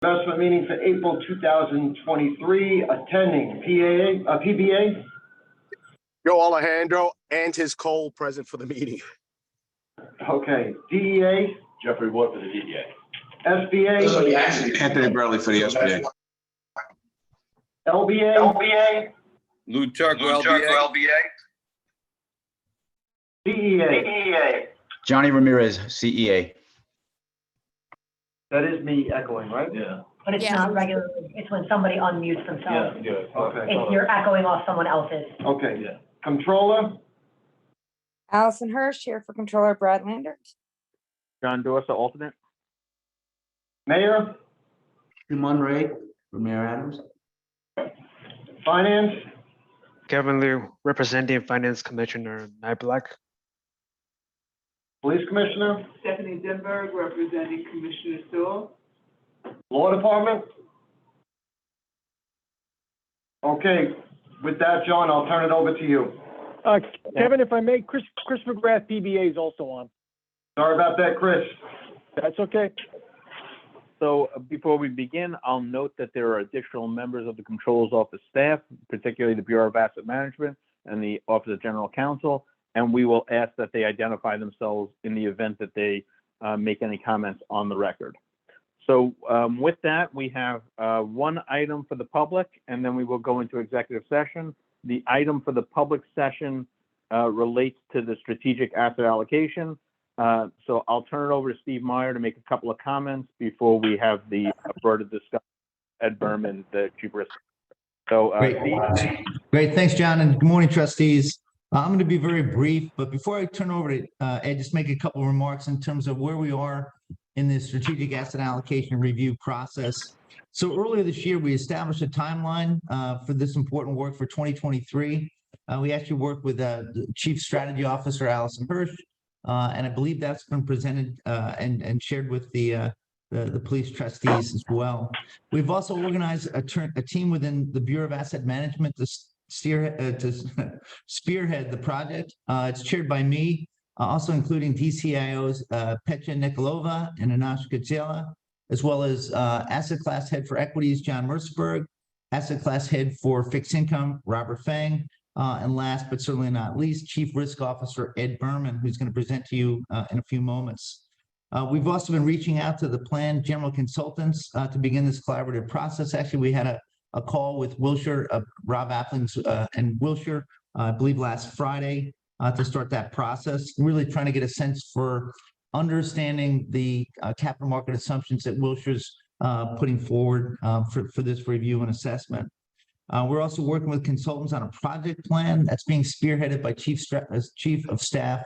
Investment meeting for April 2023, attending PBA, Joe Alejandro and his present for the meeting. okay, DEA, Jeffrey Wood for the DEA. SBA, Anthony Burley for the SBA. LBA, Lou Turco, LBA. DEA. Johnny Ramirez, CEA. That is me echoing, right? Yeah. But it's not regularly, it's when somebody unmutes themselves. Okay. If you're echoing off someone else's. Okay, Yeah. Controller, Allison Hirsch here for Controller Brad Landers. John Dorsa, alternate. Mayor, Shumon Ray for Mayor Adams. Finance, Kevin Liu, representing Finance Commissioner Nye Black. Police Commissioner, Stephanie Denberg, representing Commissioner Sewell. Law Department. Okay, with that, John, I'll turn it over to you. Kevin, if I may, Chris McGrath, PBA is also on. Sorry about that, Chris. That's okay. So before we begin, I'll note that there are additional members of the Controller's Office staff, particularly the Bureau of Asset Management and the Office of General Counsel, and we will ask that they identify themselves in the event that they make any comments on the record. So with that, we have one item for the public, and then we will go into executive session. The item for the public session relates to the strategic asset allocation. So I'll turn it over to Steve Meyer to make a couple of comments before we have the further discussion. Ed Berman, the Chief Risk. So, Great. Thanks, John, and good morning, trustees. I'm going to be very brief, but before I turn over to Ed, just make a couple of remarks in terms of where we are in the strategic asset allocation review process. So earlier this year, we established a timeline for this important work for 2023. We actually worked with the Chief Strategy Officer, Allison Hirsch, and I believe that's been presented and shared with the police trustees as well. We've also organized a team within the Bureau of Asset Management to spearhead the project. It's chaired by me, also including DCIOs Petya Nikolova and Anash Gazela, as well as Asset Class Head for Equities, John Merceberg, Asset Class Head for Fixed Income, Robert Fang, and last but certainly not least, Chief Risk Officer Ed Berman, who's going to present to you in a few moments. We've also been reaching out to the plan general consultants to begin this collaborative process. Actually, we had a call with Wilshire, Rob Applings and Wilshire, I believe last Friday, to start that process, really trying to get a sense for understanding the capital market assumptions that Wilshire's putting forward for this review and assessment. We're also working with consultants on a project plan that's being spearheaded by Chief of Staff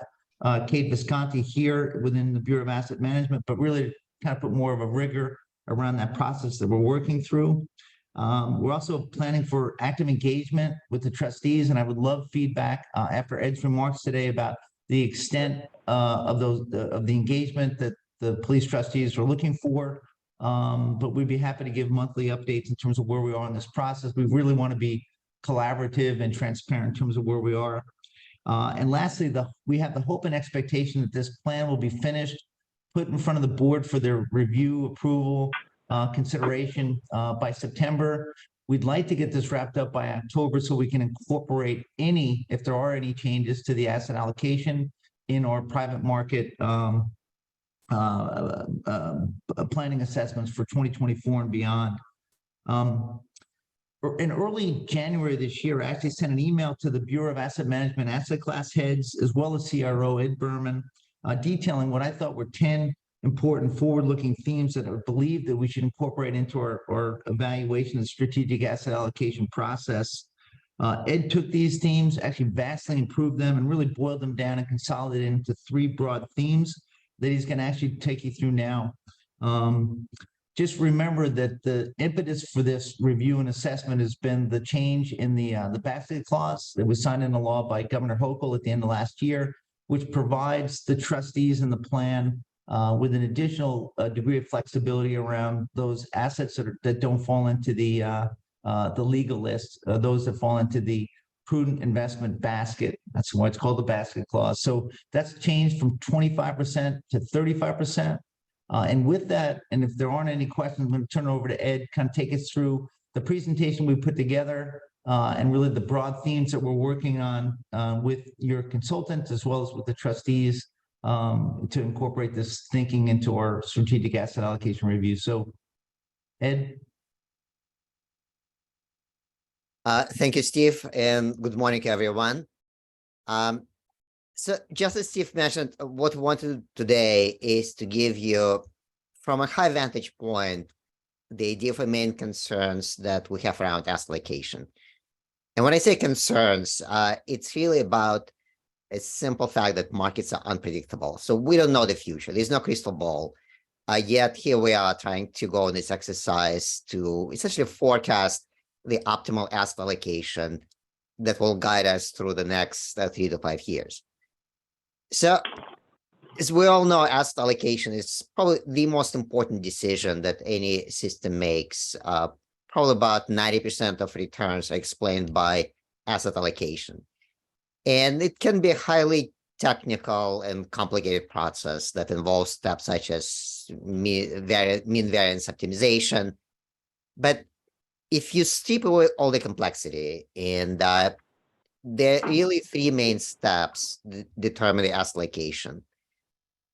Kate Visconti here within the Bureau of Asset Management, but really kind of put more of a rigor around that process that we're working through. We're also planning for active engagement with the trustees, and I would love feedback after Ed's remarks today about the extent of the engagement that the police trustees are looking for. But we'd be happy to give monthly updates in terms of where we are in this process. We really want to be collaborative and transparent in terms of where we are. And lastly, we have the hope and expectation that this plan will be finished, put in front of the board for their review, approval, consideration by September. We'd like to get this wrapped up by October so we can incorporate if there are any changes to the asset allocation in our private market planning assessments for 2024 and beyond. In early January this year, I actually sent an email to the Bureau of Asset Management asset class heads, as well as CRO Ed Berman, detailing what I thought were 10 important forward-looking themes that I believe that we should incorporate into our evaluation of the strategic asset allocation process. Ed took these themes, actually vastly improved them, and really boiled them down and consolidated into 3 broad themes that he's going to actually take you through now. Just remember that the impetus for this review and assessment has been the change in the basket clause that was signed into law by Governor Hochul at the end of last year, which provides the trustees in the plan with an additional degree of flexibility around those assets that don't fall into the legal list, those that fall into the prudent investment basket. That's why it's called the basket clause. So that's changed from 25% to 35%. And with that, and if there aren't any questions, I'm going to turn it over to Ed, kind of take us through the presentation we put together and really the broad themes that we're working on with your consultants as well as with the trustees to incorporate this thinking into our strategic asset allocation review. So, Ed? Thank you, Steve, and good morning, everyone. So just as Steve mentioned, what we want to do today is to give you, from a high vantage point, the idea of the main concerns that we have around asset allocation. And when I say concerns, it's really about a simple fact that markets are unpredictable. So we don't know the future. There's no crystal ball. Yet here we are trying to go on this exercise to essentially forecast the optimal asset allocation that will guide us through the next 3 to 5 years. So, as we all know, asset allocation is probably the most important decision that any system makes. Probably about 90% of returns are explained by asset allocation. And it can be a highly technical and complicated process that involves steps such as mean variance optimization. But if you strip away all the complexity, and there are really 3 main steps that determine the asset allocation.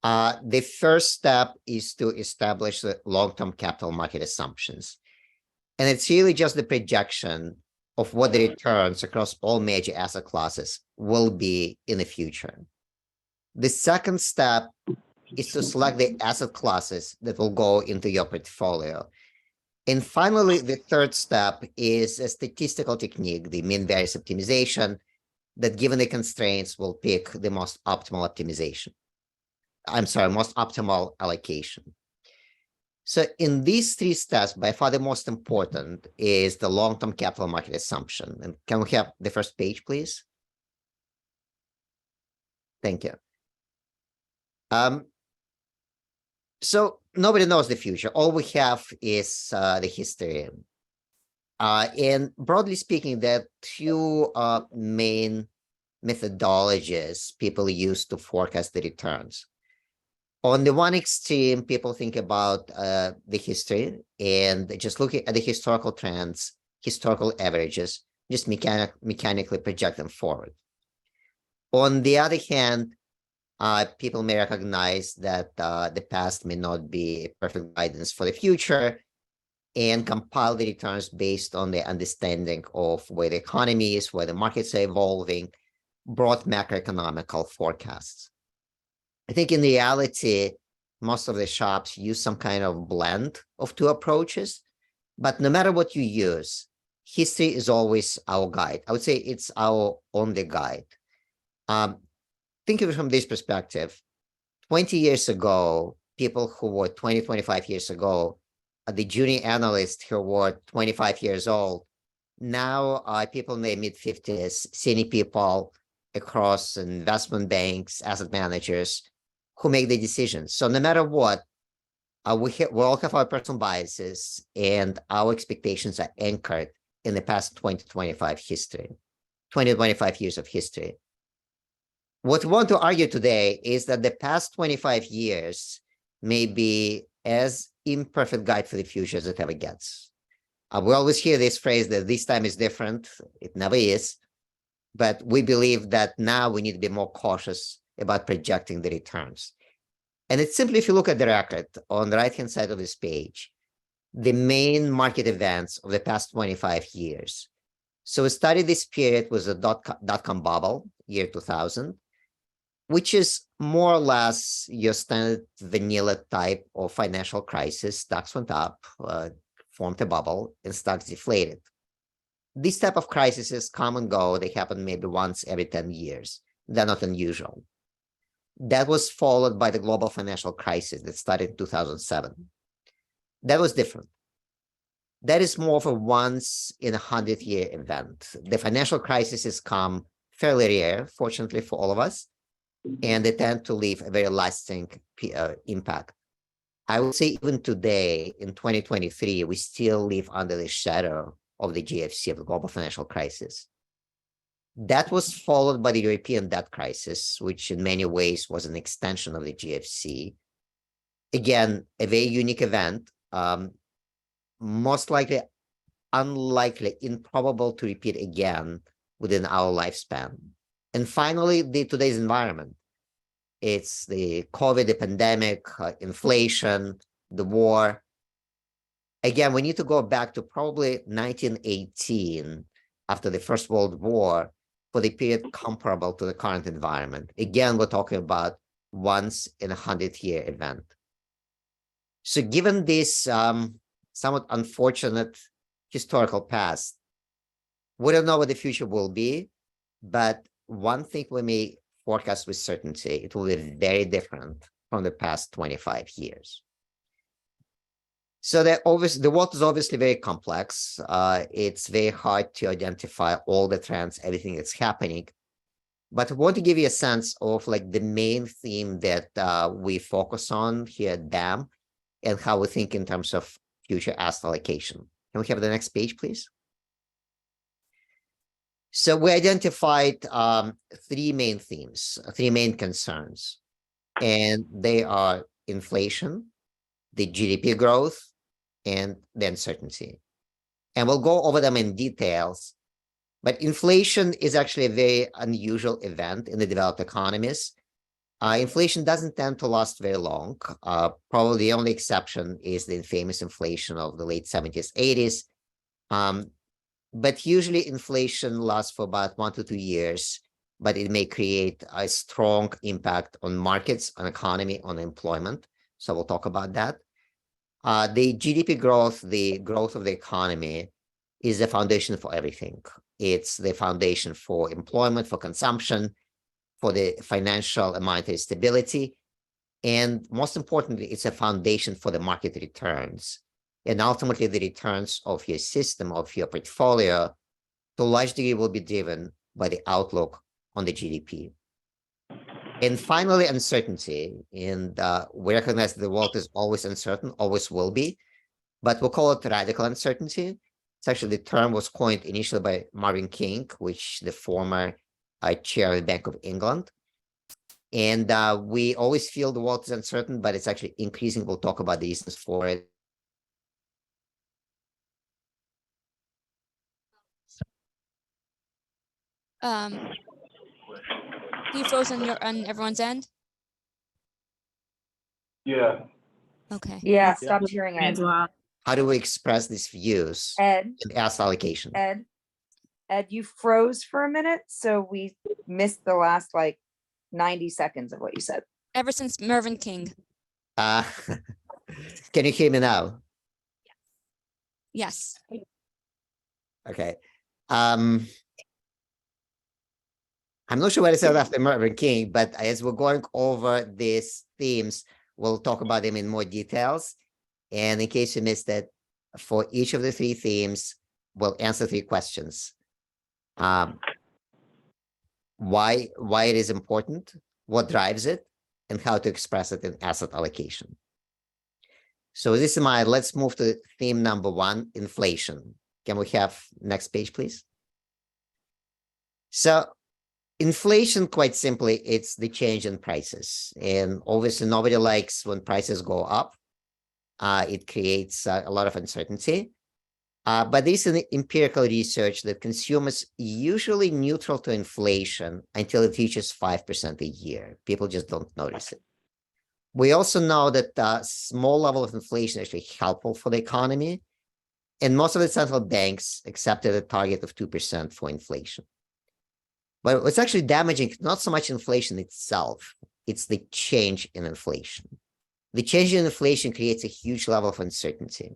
The first step is to establish the long-term capital market assumptions. And it's really just the projection of what the returns across all major asset classes will be in the future. The second step is to select the asset classes that will go into your portfolio. And finally, the third step is a statistical technique, the mean variance optimization, that given the constraints will pick the most optimal optimization. Most optimal allocation. So in these 3 steps, by far the most important is the long-term capital market assumption. And can we have the first page, please? Thank you. So nobody knows the future. All we have is the history. And broadly speaking, there are 2 main methodologies people use to forecast the returns. On the one extreme, people think about the history and just looking at the historical trends, historical averages, just mechanically project them forward. On the other hand, people may recognize that the past may not be perfect guidance for the future and compile the returns based on the understanding of where the economy is, where the markets are evolving, broad macroeconomical forecasts. I think in reality, most of the shops use some kind of blend of 2 approaches, but no matter what you use, history is always our guide. I would say it's our only guide. Think of it from this perspective. 20 years ago, people who were 20, 25 years ago, the junior analysts who were 25 years old, now people in their mid-50s, senior people across investment banks, asset managers, who make the decisions. So no matter what, we all have our personal biases and our expectations are anchored in the past 20 to 25 years of history. What we want to argue today is that the past 25 years may be as imperfect guide for the future as it ever gets. We always hear this phrase that this time is different. It never is. But we believe that now we need to be more cautious about projecting the returns. And it's simply, if you look at the record on the right-hand side of this page, the main market events of the past 25 years. So we studied this period with the dot-com bubble, year 2000, which is more or less your standard vanilla type of financial crisis. Stocks went up, formed a bubble, and stocks deflated. These type of crises come and go. They happen maybe once every 10 years. They're not unusual. That was followed by the global financial crisis that started in 2007. That was different. That is more of a once in 100-year event. The financial crises come fairly rare, fortunately for all of us, and they tend to leave a very lasting impact. I would say even today, in 2023, we still live under the shadow of the GFC, of the global financial crisis. That was followed by the European debt crisis, which in many ways was an extension of the GFC. again, a very unique event, most likely unlikely, improbable to repeat again within our lifespan. And finally, today's environment. It's the COVID, the pandemic, inflation, the war. Again, we need to go back to probably 1918, after the First World War, for the period comparable to the current environment. Again, we're talking about once in 100-year event. So given this somewhat unfortunate historical past, we don't know what the future will be, but one thing we may forecast with certainty, it will be very different from the past 25 years. So the world is obviously very complex. It's very hard to identify all the trends, everything that's happening. But I want to give you a sense of like the main theme that we focus on here at BAM and how we think in terms of future asset allocation. Can we have the next page, please? So we identified three main themes, three main concerns, and they are inflation, the GDP growth, and the uncertainty. And we'll go over them in details, but inflation is actually a very unusual event in the developed economies. Inflation doesn't tend to last very long. Probably the only exception is the infamous inflation of the late 70s, 80s. But usually inflation lasts for about 1 to 2 years, but it may create a strong impact on markets, on economy, on employment. So we'll talk about that. The GDP growth, the growth of the economy, is the foundation for everything. It's the foundation for employment, for consumption, for the financial and monetary stability. And most importantly, it's a foundation for the market returns. And ultimately, the returns of your system, of your portfolio, to a large degree will be driven by the outlook on the GDP. And finally, uncertainty. And we recognize the world is always uncertain, always will be, but we'll call it radical uncertainty. It's actually the term was coined initially by Marvin King, which the former chair of the Bank of England. And we always feel the world is uncertain, but it's actually increasing. We'll talk about the reasons for it. You froze on everyone's end? Yeah. Okay. Yeah, stopped hearing Ed. How do we express these views Ed, in asset allocation? Ed, you froze for a minute, so we missed the last like 90 seconds of what you said. Ever since Mervyn King. Can you hear me now? Yes. Okay. I'm not sure what I said after Mervyn King, but as we're going over these themes, we'll talk about them in more details. And in case you missed it, for each of the three themes, we'll answer 3 questions. Why it is important, what drives it, and how to express it in asset allocation. So with this in mind, let's move to theme number 1, inflation. Can we have next page, please? So inflation, quite simply, it's the change in prices. And obviously nobody likes when prices go up. It creates a lot of uncertainty. But there's an empirical research that consumers usually neutral to inflation until it reaches 5% a year. People just don't notice it. We also know that small level of inflation is actually helpful for the economy. And most of the central banks accepted a target of 2% for inflation. But what's actually damaging, not so much inflation itself, it's the change in inflation. The change in inflation creates a huge level of uncertainty.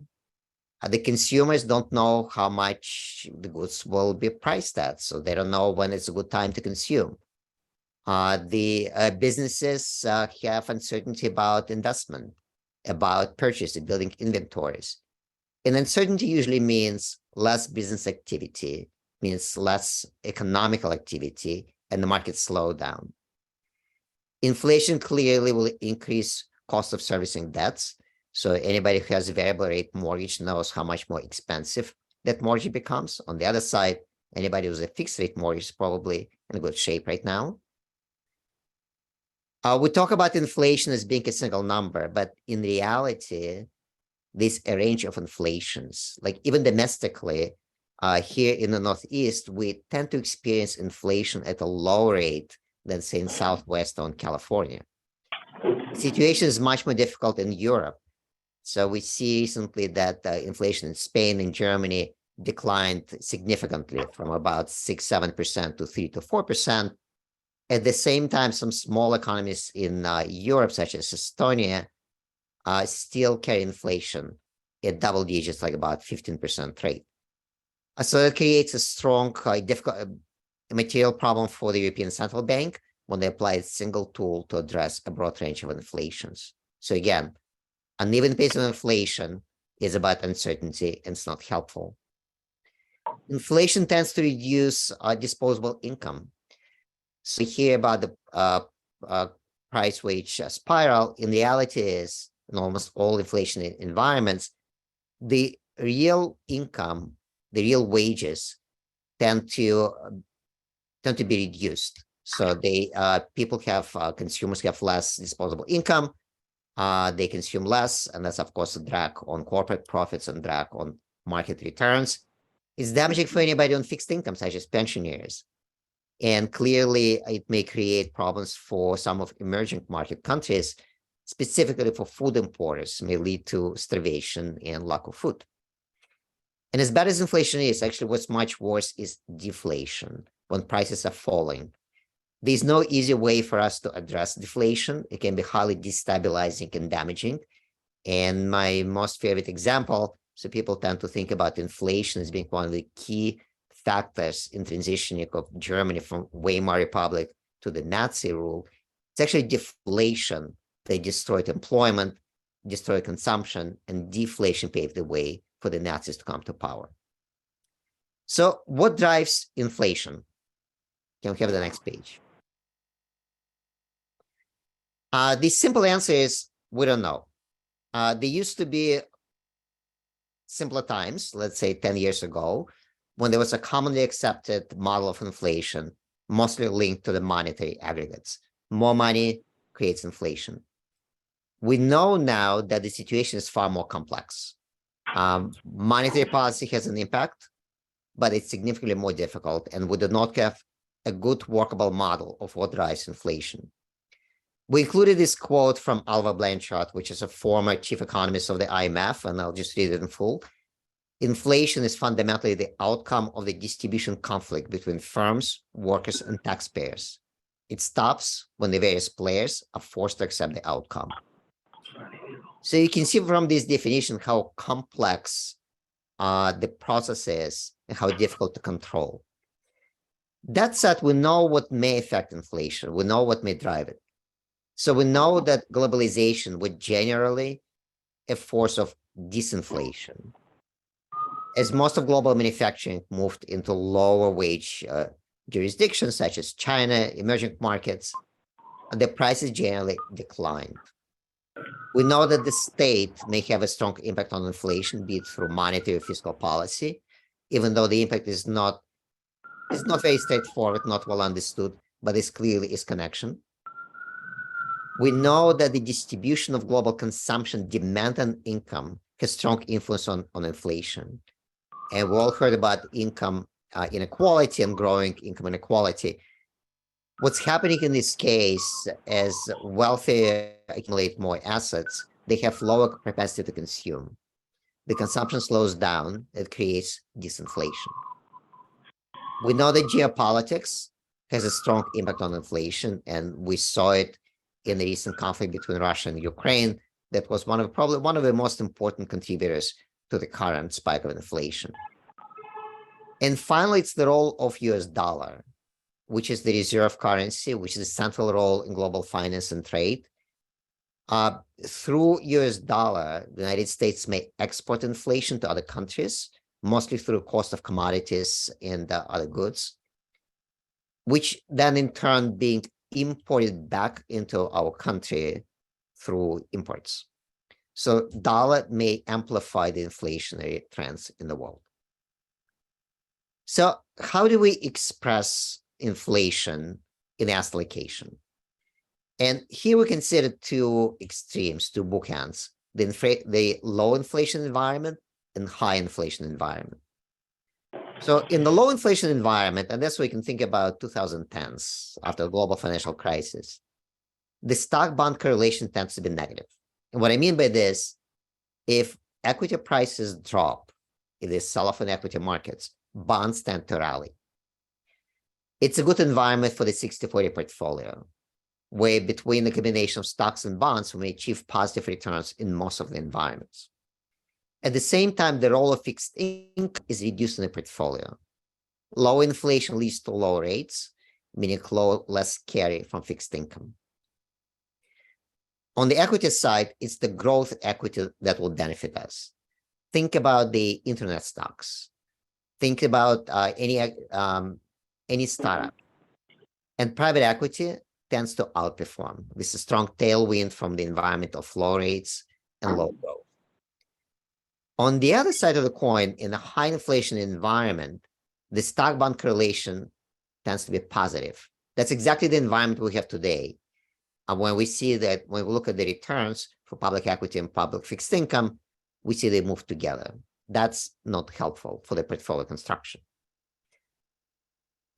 The consumers don't know how much the goods will be priced at, so they don't know when it's a good time to consume. The businesses have uncertainty about investment, about purchasing, building inventories. And uncertainty usually means less business activity, means less economical activity, and the market slow down. Inflation clearly will increase cost of servicing debts. So anybody who has a variable rate mortgage knows how much more expensive that mortgage becomes. On the other side, anybody who's a fixed rate mortgage is probably in a good shape right now. We talk about inflation as being a single number, but in reality, there's a range of inflations. Like even domestically, here in the Northeast, we tend to experience inflation at a lower rate than say in Southwest or in California. The situation is much more difficult in Europe. So we see recently that inflation in Spain and Germany declined significantly from about 6-7% to 3-4%. At the same time, some small economies in Europe, such as Estonia, still carry inflation at double digits, like about 15% rate. So it creates a strong, difficult material problem for the European Central Bank when they apply a single tool to address a broad range of inflations. So again, uneven pace of inflation is about uncertainty and it's not helpful. Inflation tends to reduce disposable income. So we hear about the price wage spiral. In reality is in almost all inflation environments, the real income, the real wages tend to be reduced. So they consumers have less disposable income. They consume less, and that's of course a drag on corporate profits and drag on market returns. It's damaging for anybody on fixed income, such as pensioners. And clearly, it may create problems for some of emerging market countries, specifically for food importers, may lead to starvation and lack of food. And as bad as inflation is, actually what's much worse is deflation, when prices are falling. There's no easy way for us to address deflation. It can be highly destabilizing and damaging. And my most favorite example, so people tend to think about inflation as being one of the key factors in transitioning of Germany from Weimar Republic to the Nazi rule. It's actually deflation. They destroyed employment, destroyed consumption, and deflation paved the way for the Nazis to come to power. So what drives inflation? Can we have the next page? The simple answer is we don't know. There used to be simpler times, let's say 10 years ago, when there was a commonly accepted model of inflation, mostly linked to the monetary aggregates. More money creates inflation. We know now that the situation is far more complex. Monetary policy has an impact, but it's significantly more difficult, and we do not have a good workable model of what drives inflation. We included this quote from Alva Blanchard, which is a former chief economist of the IMF, and I'll just read it in full. Inflation is fundamentally the outcome of the distribution conflict between firms, workers, and taxpayers. It stops when the various players are forced to accept the outcome. So you can see from this definition how complex the process is and how difficult to control. That said, we know what may affect inflation. We know what may drive it. So we know that globalization was generally a force of disinflation. As most of global manufacturing moved into lower wage jurisdictions such as China, emerging markets, the prices generally declined. We know that the state may have a strong impact on inflation, be it through monetary or fiscal policy, even though the impact is not very straightforward, not well understood, but this clearly is connection. We know that the distribution of global consumption, demand, and income has strong influence on inflation. And we all heard about income inequality and growing income inequality. What's happening in this case, as wealthy accumulate more assets, they have lower propensity to consume. The consumption slows down, it creates disinflation. We know that geopolitics has a strong impact on inflation, and we saw it in the recent conflict between Russia and Ukraine. That was probably one of the most important contributors to the current spike of inflation. And finally, it's the role of US dollar, which is the reserve currency, which is a central role in global finance and trade. Through US dollar, the United States may export inflation to other countries, mostly through cost of commodities and other goods, which then in turn being imported back into our country through imports. So dollar may amplify the inflationary trends in the world. So how do we express inflation in asset allocation? And here we consider two extremes, two bookends, the low inflation environment and high inflation environment. So in the low inflation environment, and that's what we can think about 2010s after the global financial crisis, the stock bond correlation tends to be negative. And what I mean by this, if equity prices drop, in the sell-off in equity markets, bonds tend to rally. It's a good environment for the 60-40 portfolio, where between the combination of stocks and bonds, we may achieve positive returns in most of the environments. At the same time, the role of fixed income is reduced in the portfolio. Low inflation leads to low rates, meaning less carry from fixed income. On the equity side, it's the growth equity that will benefit us. Think about the internet stocks. Think about any startup. And private equity tends to outperform. This is a strong tailwind from the environment of low rates and low growth. On the other side of the coin, in a high inflation environment, the stock bond correlation tends to be positive. That's exactly the environment we have today. And when we see that, when we look at the returns for public equity and public fixed income, we see they move together. That's not helpful for the portfolio construction.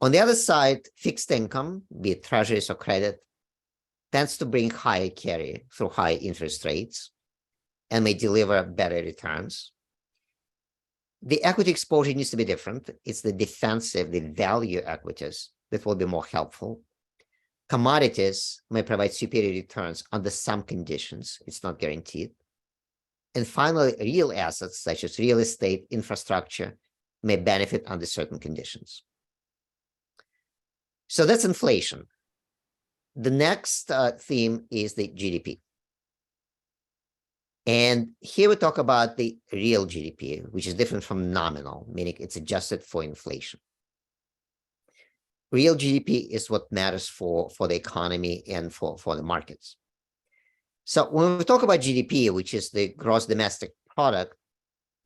On the other side, fixed income, be it treasuries or credit, tends to bring higher carry through high interest rates and may deliver better returns. The equity exposure needs to be different. It's the defensive, the value equities that will be more helpful. Commodities may provide superior returns under some conditions. It's not guaranteed. And finally, real assets such as real estate, infrastructure may benefit under certain conditions. So that's inflation. The next theme is the GDP. And here we talk about the real GDP, which is different from nominal, meaning it's adjusted for inflation. Real GDP is what matters for the economy and for the markets. So when we talk about GDP, which is the gross domestic product,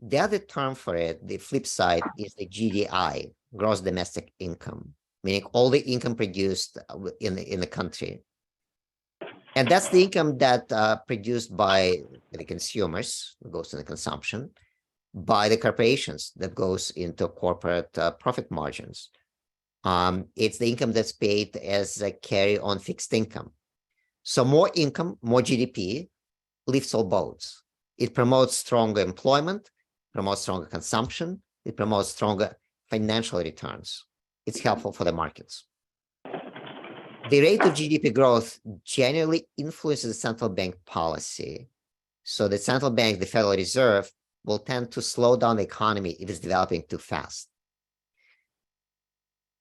the other term for it, the flip side, is the GDI, gross domestic income, meaning all the income produced in the country. And that's the income that produced by the consumers, that goes into consumption, by the corporations, that goes into corporate profit margins. It's the income that's paid as a carry on fixed income. So more income, more GDP lifts all boats. It promotes stronger employment, promotes stronger consumption, it promotes stronger financial returns. It's helpful for the markets. The rate of GDP growth generally influences central bank policy. So the central bank, the Federal Reserve, will tend to slow down the economy if it's developing too fast.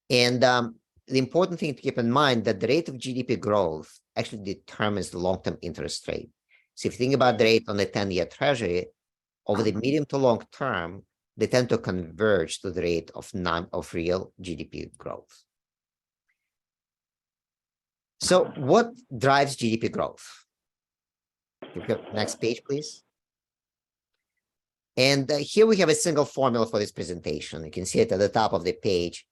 And the important thing to keep in mind that the rate of GDP growth actually determines the long-term interest rate. So if you think about the rate on the 10-year treasury, over the medium to long term, they tend to converge to the rate of real GDP growth. So what drives GDP growth? Next page, please. And here we have a single formula for this presentation. You can see it at the top of the page.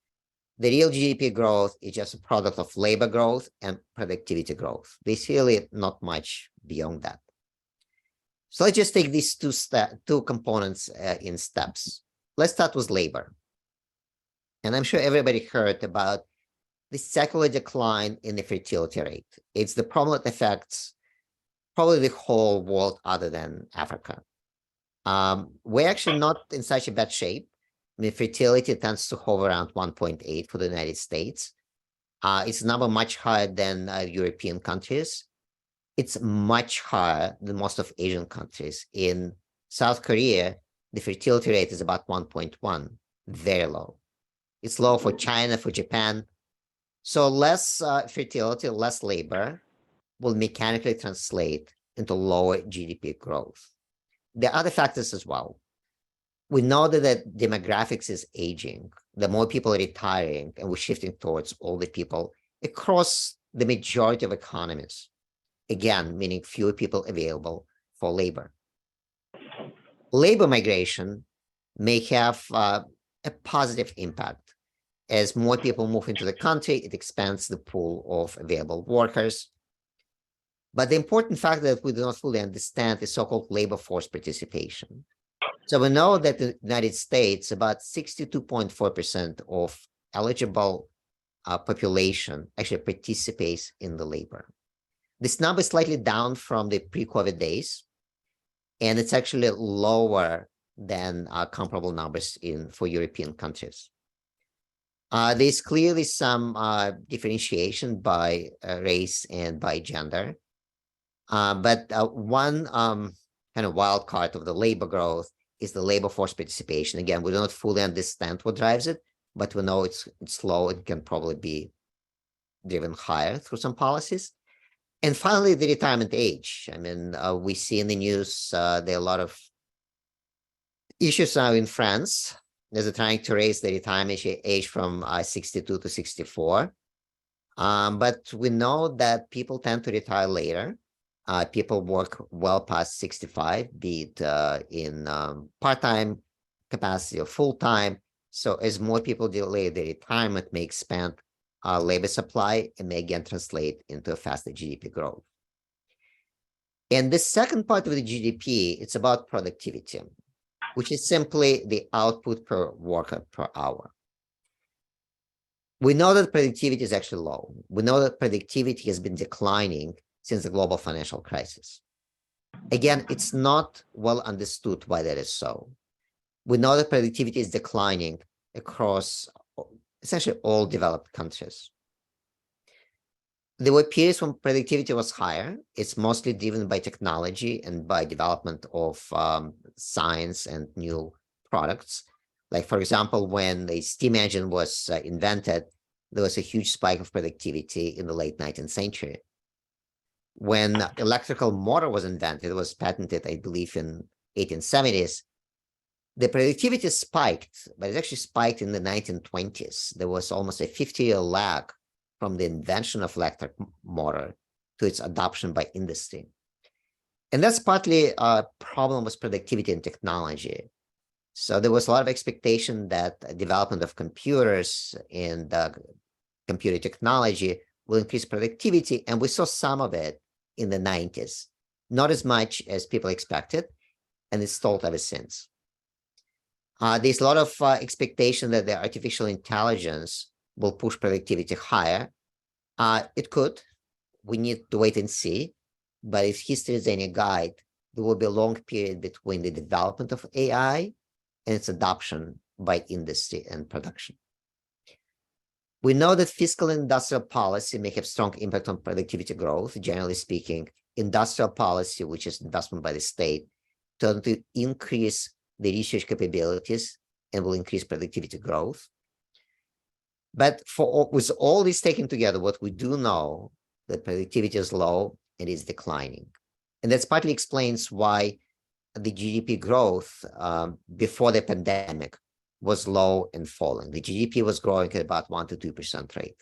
The real GDP growth is just a product of labor growth and productivity growth. There's really not much beyond that. So let's just take these two components in steps. Let's start with labor. And I'm sure everybody heard about the secular decline in the fertility rate. It's the problem that affects probably the whole world other than Africa. We're actually not in such a bad shape. I mean, fertility tends to hover around 1.8 for the United States. It's a number much higher than European countries. It's much higher than most of Asian countries. In South Korea, the fertility rate is about 1.1, very low. It's low for China, for Japan. So less fertility, less labor will mechanically translate into lower GDP growth. There are other factors as well. We know that demographics is aging. The more people are retiring, and we're shifting towards older people across the majority of economies. Again, meaning fewer people available for labor. Labor migration may have a positive impact. As more people move into the country, it expands the pool of available workers. But the important factor that we do not fully understand is so-called labor force participation. So we know that in the United States, about 62.4% of eligible population actually participates in the labor. This number is slightly down from the pre-COVID days, and it's actually lower than comparable numbers for European countries. There's clearly some differentiation by race and by gender. But one kind of wild card of the labor growth is the labor force participation. Again, we do not fully understand what drives it, but we know it's slow and can probably be driven higher through some policies. And finally, the retirement age. I mean, we see in the news there are a lot of issues now in France. They're trying to raise the retirement age from 62 to 64. But we know that people tend to retire later. People work well past 65, be it in part-time capacity or full-time. So as more people delay their retirement, may expand labor supply and may again translate into a faster GDP growth. And the second part of the GDP, it's about productivity, which is simply the output per worker per hour. We know that productivity is actually low. We know that productivity has been declining since the global financial crisis. Again, it's not well understood why that is so. We know that productivity is declining across essentially all developed countries. There were periods when productivity was higher. It's mostly driven by technology and by development of science and new products. Like, for example, when the steam engine was invented, there was a huge spike of productivity in the late 19th century. When electrical motor was invented, it was patented, I believe, in 1870s. The productivity spiked, but it actually spiked in the 1920s. There was almost a 50-year lag from the invention of electric motor to its adoption by industry. And that's partly a problem with productivity and technology. So there was a lot of expectation that development of computers and computer technology will increase productivity, and we saw some of it in the 90s, not as much as people expected, and it's stalled ever since. There's a lot of expectation that the artificial intelligence will push productivity higher. It could. We need to wait and see. But if history is any guide, there will be a long period between the development of AI and its adoption by industry and production. We know that fiscal and industrial policy may have strong impact on productivity growth. Generally speaking, industrial policy, which is investment by the state, tend to increase the research capabilities and will increase productivity growth. But with all this taken together, what we do know that productivity is low and is declining. And that's partly explains why the GDP growth before the pandemic was low and falling. The GDP was growing at about 1 to 2% rate.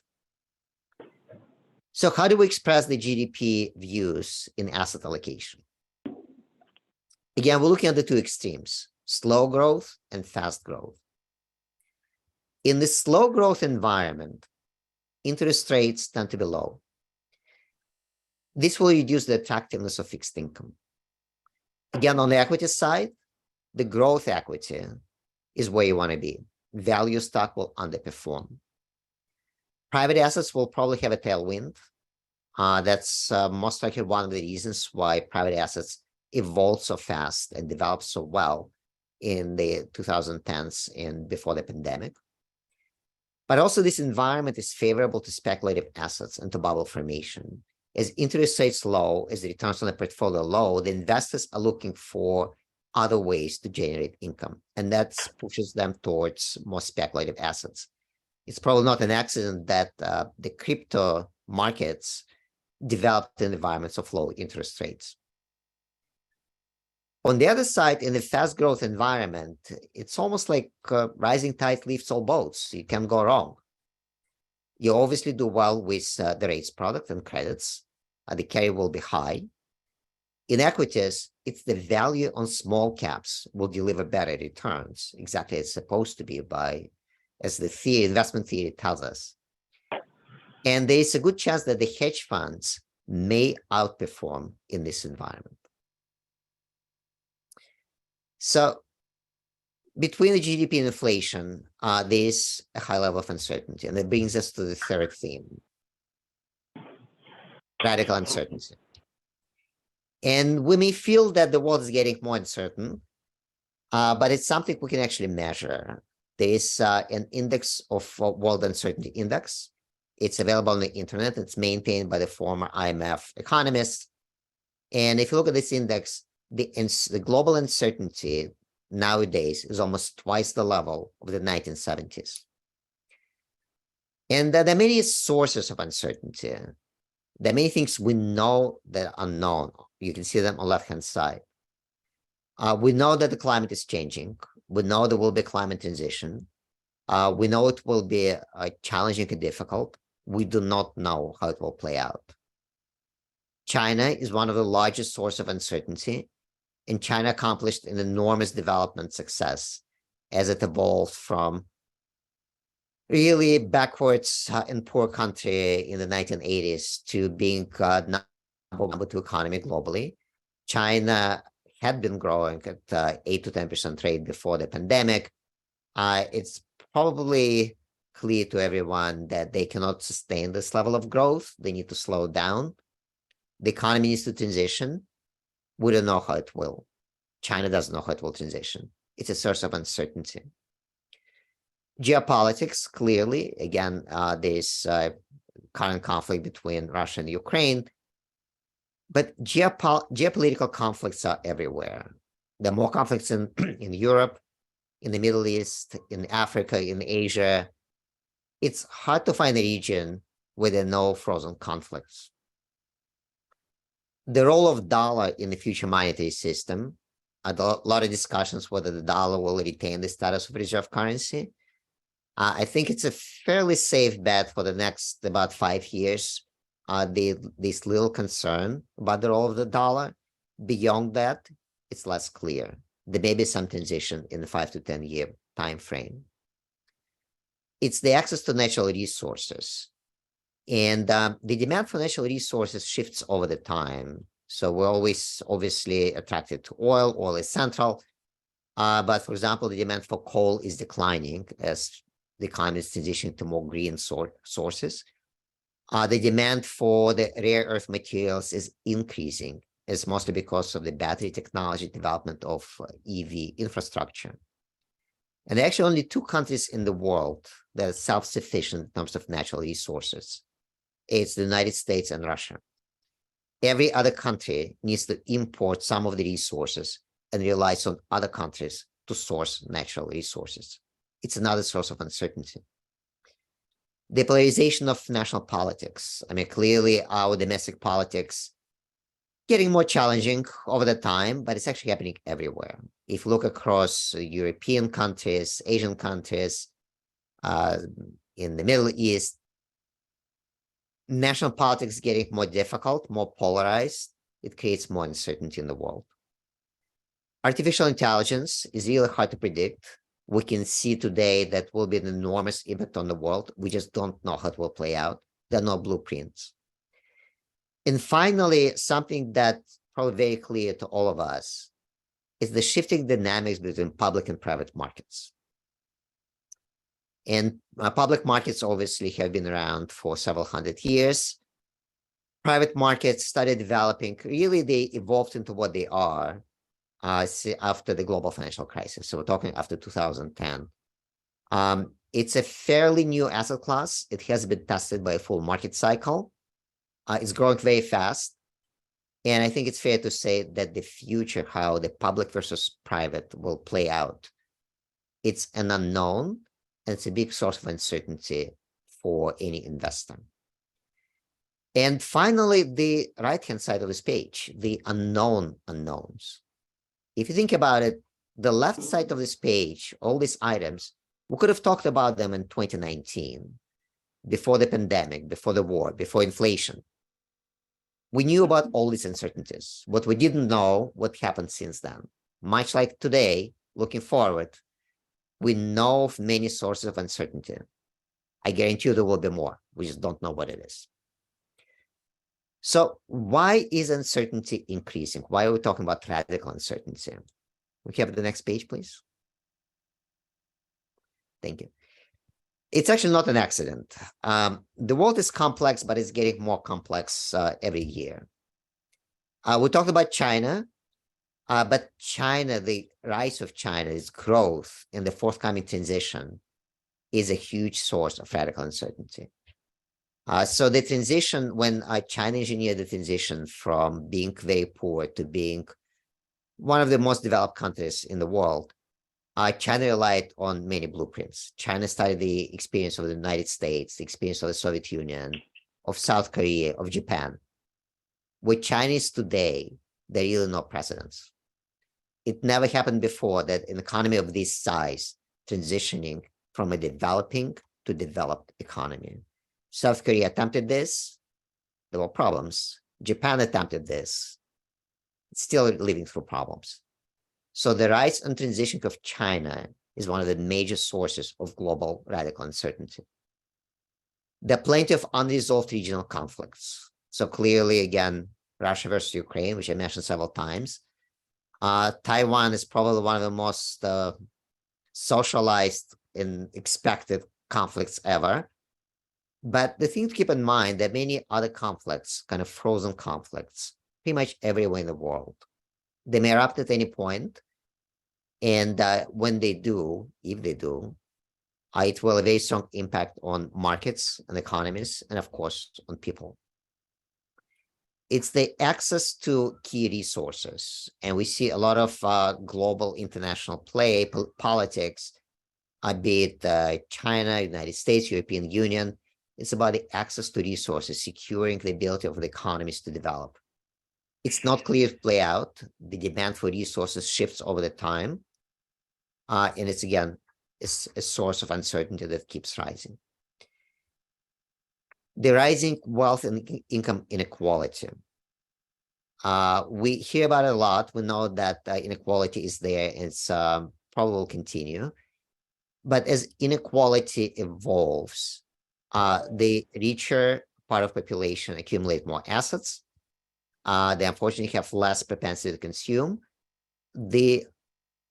So how do we express the GDP views in asset allocation? Again, we're looking at the two extremes, slow growth and fast growth. In the slow growth environment, interest rates tend to be low. This will reduce the attractiveness of fixed income. Again, on the equity side, the growth equity is where you want to be. Value stock will underperform. Private assets will probably have a tailwind. That's most likely one of the reasons why private assets evolved so fast and developed so well in the 2010s and before the pandemic. But also this environment is favorable to speculative assets and to bubble formation. As interest rates low, as the returns on the portfolio low, the investors are looking for other ways to generate income, and that pushes them towards more speculative assets. It's probably not an accident that the crypto markets developed in environments of low interest rates. On the other side, in the fast growth environment, it's almost like rising tide lifts all boats. You can't go wrong. You obviously do well with the rates product and credits. The carry will be high. In equities, it's the value on small caps will deliver better returns, exactly as it's supposed to be as the investment theory tells us. And there is a good chance that the hedge funds may outperform in this environment. So between the GDP and inflation, there's a high level of uncertainty. And that brings us to the third theme, radical uncertainty. And we may feel that the world is getting more uncertain, but it's something we can actually measure. There is an index of World Uncertainty Index. It's available on the internet. It's maintained by the former IMF economist. And if you look at this index, the global uncertainty nowadays is almost twice the level of the 1970s. And there are many sources of uncertainty. There are many things we know that are unknown. You can see them on the left-hand side. We know that the climate is changing. We know there will be climate transition. We know it will be challenging and difficult. We do not know how it will play out. China is one of the largest sources of uncertainty, and China accomplished an enormous development success as it evolved from really backwards and poor country in the 1980s to being number 2 economy globally. China had been growing at 8 to 10% rate before the pandemic. It's probably clear to everyone that they cannot sustain this level of growth. They need to slow down. The economy needs to transition. We don't know how it will. China doesn't know how it will transition. It's a source of uncertainty. Geopolitics, clearly, again, there's current conflict between Russia and Ukraine. But geopolitical conflicts are everywhere. There are more conflicts in Europe, in the Middle East, in Africa, in Asia. It's hard to find a region where there are no frozen conflicts. The role of dollar in the future monetary system, a lot of discussions whether the dollar will retain the status of reserve currency. I think it's a fairly safe bet for the next about 5 years. There's little concern about the role of the dollar. Beyond that, it's less clear. There may be some transition in the 5 to 10 year time frame. It's the access to natural resources. And the demand for natural resources shifts over the time. So we're always obviously attracted to oil. Oil is central. But for example, the demand for coal is declining as the economy is transitioning to more green sources. The demand for the rare earth materials is increasing. It's mostly because of the battery technology development of EV infrastructure. And there are actually only 2 countries in the world that are self-sufficient in terms of natural resources. It's the United States and Russia. Every other country needs to import some of the resources and relies on other countries to source natural resources. It's another source of uncertainty. The polarization of national politics. I mean, clearly our domestic politics getting more challenging over the time, but it's actually happening everywhere. If you look across European countries, Asian countries, in the Middle East, national politics is getting more difficult, more polarized. It creates more uncertainty in the world. Artificial intelligence is really hard to predict. We can see today that will be an enormous impact on the world. We just don't know how it will play out. There are no blueprints. And finally, something that's probably very clear to all of us is the shifting dynamics between public and private markets. And public markets obviously have been around for several hundred years. Private markets started developing, really they evolved into what they are after the global financial crisis. So we're talking after 2010. It's a fairly new asset class. It has been tested by a full market cycle. It's growing very fast. And I think it's fair to say that the future, how the public versus private will play out, it's an unknown, and it's a big source of uncertainty for any investor. And finally, the right-hand side of this page, the unknown unknowns. If you think about it, the left side of this page, all these items, we could have talked about them in 2019, before the pandemic, before the war, before inflation. We knew about all these uncertainties. What we didn't know, what happened since then. Much like today, looking forward, we know of many sources of uncertainty. I guarantee you there will be more. We just don't know what it is. So why is uncertainty increasing? Why are we talking about radical uncertainty? We have the next page, please. Thank you. It's actually not an accident. The world is complex, but it's getting more complex every year. We talked about China, but China, the rise of China, its growth and the forthcoming transition is a huge source of radical uncertainty. So the transition, when China engineered the transition from being very poor to being one of the most developed countries in the world, China relied on many blueprints. China studied the experience of the United States, the experience of the Soviet Union, of South Korea, of Japan. With Chinese today, there are really no precedents. It never happened before that an economy of this size transitioning from a developing to developed economy. South Korea attempted this, there were problems. Japan attempted this, it's still living through problems. So the rise and transition of China is one of the major sources of global radical uncertainty. There are plenty of unresolved regional conflicts. So clearly, again, Russia versus Ukraine, which I mentioned several times. Taiwan is probably one of the most socialized and expected conflicts ever. But the thing to keep in mind that many other conflicts, kind of frozen conflicts, pretty much everywhere in the world, they may erupt at any point. And when they do, if they do, it will have a very strong impact on markets and economies, and of course, on people. It's the access to key resources. And we see a lot of global international play, politics, be it China, United States, European Union. It's about the access to resources, securing the ability of the economies to develop. It's not clear to play out. The demand for resources shifts over the time. And it's, again, it's a source of uncertainty that keeps rising. The rising wealth and income inequality. We hear about it a lot. We know that inequality is there, and it's probably will continue. But as inequality evolves, the richer part of population accumulate more assets. They unfortunately have less propensity to consume. The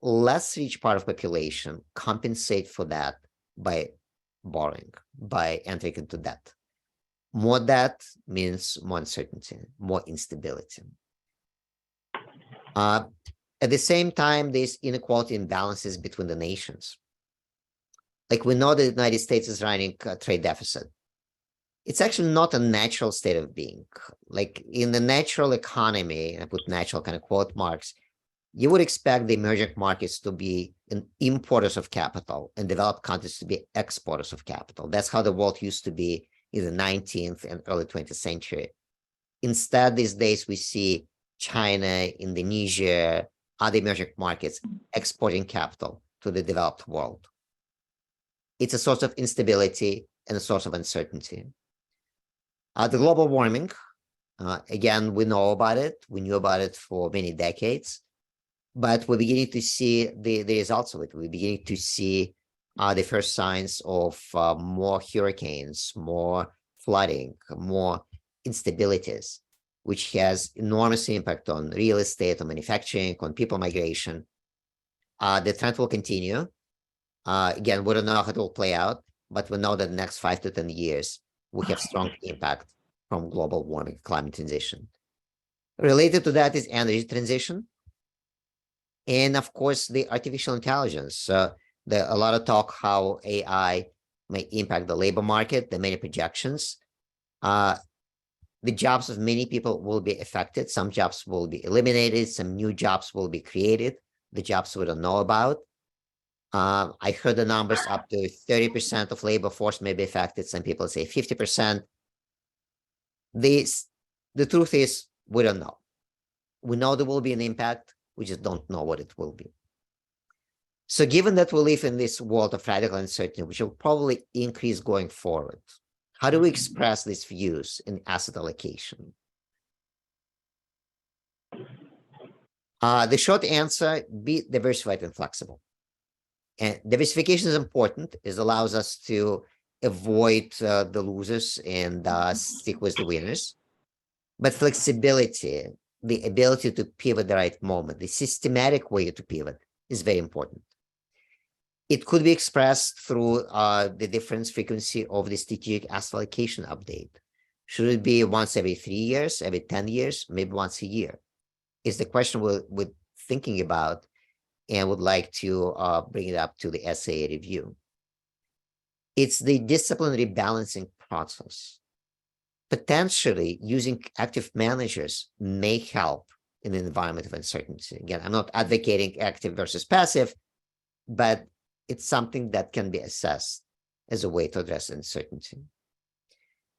less rich part of population compensate for that by borrowing, by entering into debt. More debt means more uncertainty, more instability. At the same time, there's inequality imbalances between the nations. Like we know the United States is running a trade deficit. It's actually not a natural state of being. Like in the natural economy, I put natural kind of quote marks, you would expect the emerging markets to be importers of capital and developed countries to be exporters of capital. That's how the world used to be in the 19th and early 20th century. Instead, these days, we see China, Indonesia, other emerging markets exporting capital to the developed world. It's a source of instability and a source of uncertainty. The global warming, again, we know about it. We knew about it for many decades, but we're beginning to see the results of it. We're beginning to see the first signs of more hurricanes, more flooding, more instabilities, which has enormous impact on real estate, on manufacturing, on people migration. The trend will continue. Again, we don't know how it will play out, but we know that the next 5 to 10 years, we have strong impact from global warming, climate transition. Related to that is energy transition. And of course, the artificial intelligence. There are a lot of talk how AI may impact the labor market. There are many projections. The jobs of many people will be affected. Some jobs will be eliminated. Some new jobs will be created. The jobs we don't know about. I heard the numbers up to 30% of labor force may be affected. Some people say 50%. The truth is, we don't know. We know there will be an impact. We just don't know what it will be. So given that we live in this world of radical uncertainty, which will probably increase going forward, how do we express these views in asset allocation? The short answer, be diversified and flexible. And diversification is important. It allows us to avoid the losers and stick with the winners. But flexibility, the ability to pivot the right moment, the systematic way to pivot is very important. It could be expressed through the difference frequency of the strategic asset allocation update. Should it be once every 3 years, every 10 years, maybe once a year? Is the question we're thinking about and would like to bring it up to the SAA review. It's the disciplinary balancing process. Potentially using active managers may help in an environment of uncertainty. Again, I'm not advocating active versus passive, but it's something that can be assessed as a way to address uncertainty.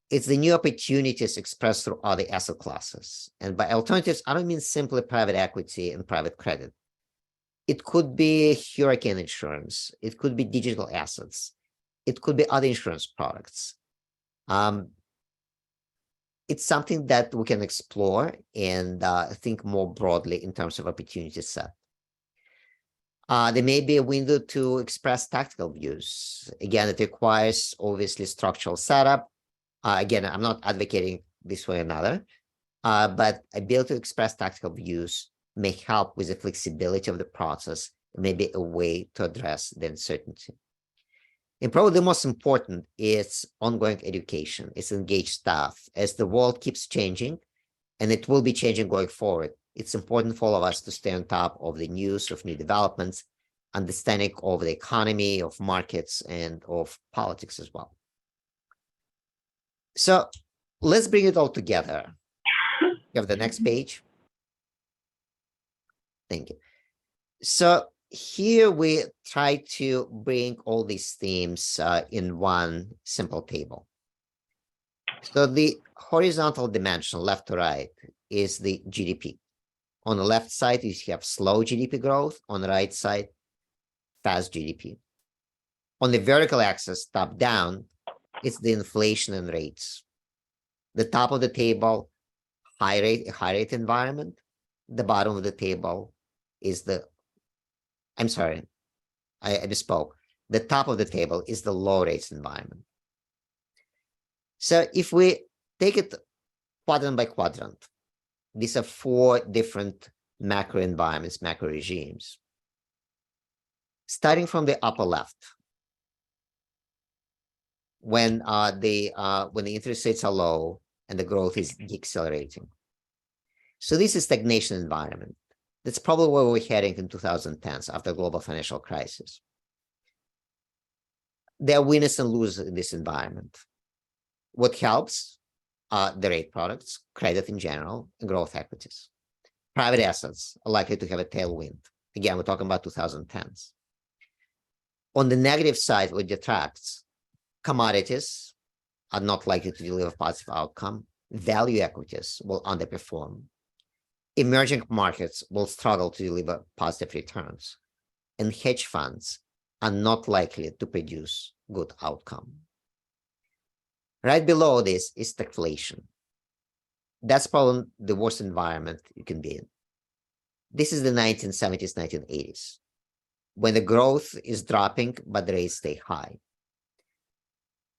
It's the new opportunities expressed through other asset classes. And by alternatives, I don't mean simply private equity and private credit. It could be hurricane insurance. It could be digital assets. It could be other insurance products. It's something that we can explore and think more broadly in terms of opportunity set. There may be a window to express tactical views. Again, it requires obviously structural setup. Again, I'm not advocating this way or another, but ability to express tactical views may help with the flexibility of the process, maybe a way to address the uncertainty. And probably the most important is ongoing education, it's engaged staff. As the world keeps changing, and it will be changing going forward, it's important for all of us to stay on top of the news of new developments, understanding of the economy, of markets, and of politics as well. So let's bring it all together. You have the next page. Thank you. So here we try to bring all these themes in one simple table. So the horizontal dimension, left to right, is the GDP. On the left side, you have slow GDP growth. On the right side, fast GDP. On the vertical axis, top down, it's the inflation and rates. The top of the table, high rate environment. The bottom of the table is the, I'm sorry, I misspoke. The top of the table is the low rates environment. So if we take it quadrant by quadrant, these are 4 different macro environments, macro regimes. Starting from the upper left, when the interest rates are low and the growth is decelerating. So this is stagnation environment. That's probably where we're heading in 2010s after the global financial crisis. There are winners and losers in this environment. What helps are the rate products, credit in general, and growth equities. Private assets are likely to have a tailwind. Again, we're talking about 2010s. On the negative side, what detracts, commodities are not likely to deliver positive outcome. Value equities will underperform. Emerging markets will struggle to deliver positive returns. And hedge funds are not likely to produce good outcome. Right below this is stagflation. That's probably the worst environment you can be in. This is the 1970s, 1980s, when the growth is dropping, but the rates stay high.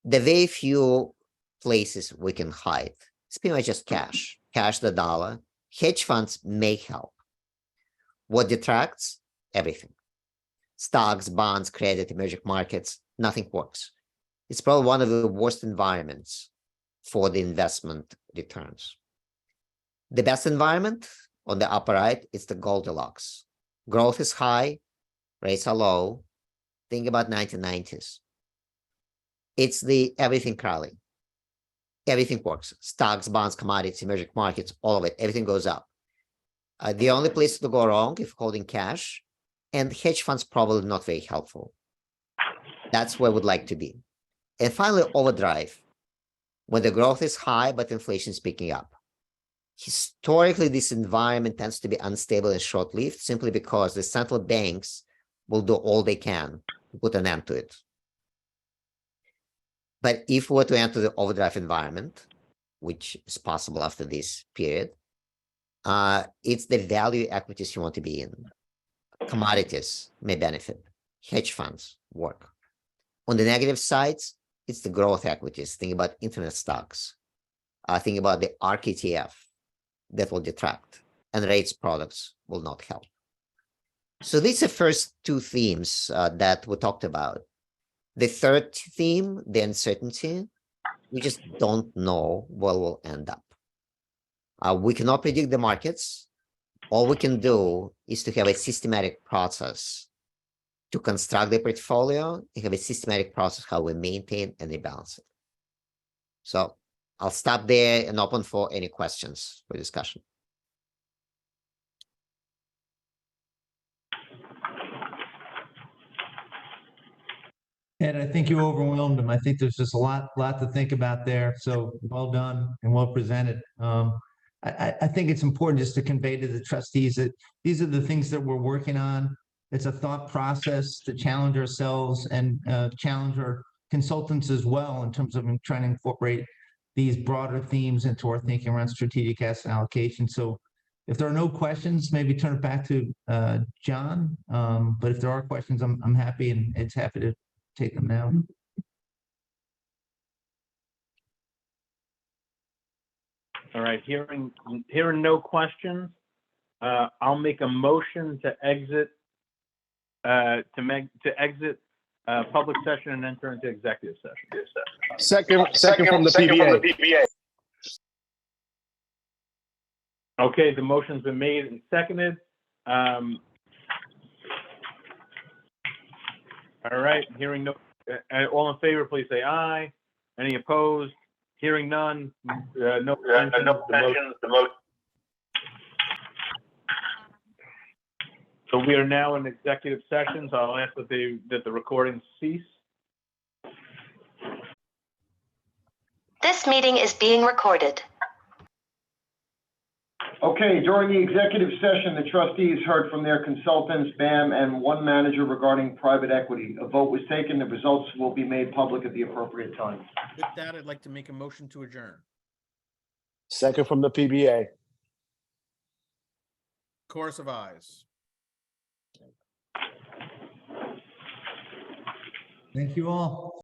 The very few places we can hide, it's pretty much just cash, the dollar. Hedge funds may help. What detracts? Everything. Stocks, bonds, credit, emerging markets, nothing works. It's probably one of the worst environments for the investment returns. The best environment on the upper right is the Goldilocks. Growth is high, rates are low. Think about 1990s. It's the everything rally. Everything works. Stocks, bonds, commodities, emerging markets, all of it, everything goes up. The only place to go wrong is holding cash, and hedge funds probably not very helpful. That's where we'd like to be. And finally, overdrive, when the growth is high, but inflation is picking up. Historically, this environment tends to be unstable and short-lived simply because the central banks will do all they can to put an end to it. But if we were to enter the overdrive environment, which is possible after this period, it's the value equities you want to be in. Commodities may benefit. Hedge funds work. On the negative sides, it's the growth equities. Think about internet stocks. Think about the ARK ETF. that will detract, and rates products will not help. So these are first two themes that we talked about. The third theme, the uncertainty, we just don't know where we'll end up. We cannot predict the markets. All we can do is to have a systematic process to construct the portfolio and have a systematic process how we maintain and rebalance it. So I'll stop there and open for any questions for discussion. Ed, I think you overwhelmed them. I think there's just a lot to think about there. So well done and well presented. I think it's important just to convey to the trustees that these are the things that we're working on. It's a thought process to challenge ourselves and challenge our consultants as well in terms of trying to incorporate these broader themes into our thinking around strategic asset allocation. So if there are no questions, maybe turn it back to John. But if there are questions, I'm happy and it's happy to take them now. All right, hearing no questions, I'll make a motion to exit public session and enter into executive session. Second from the PBA. Okay, the motion's been made and seconded. All right, hearing no, all in favor, please say aye. Any opposed? Hearing none, no mentions, So we are now in executive session, so I'll ask that the recording cease. This meeting is being recorded. Okay, during the executive session, the trustees heard from their consultants, BAM, and one manager regarding private equity. A vote was taken. The results will be made public at the appropriate time. With that, I'd like to make a motion to adjourn. Second from the PBA. Chorus of ayes. Thank you all.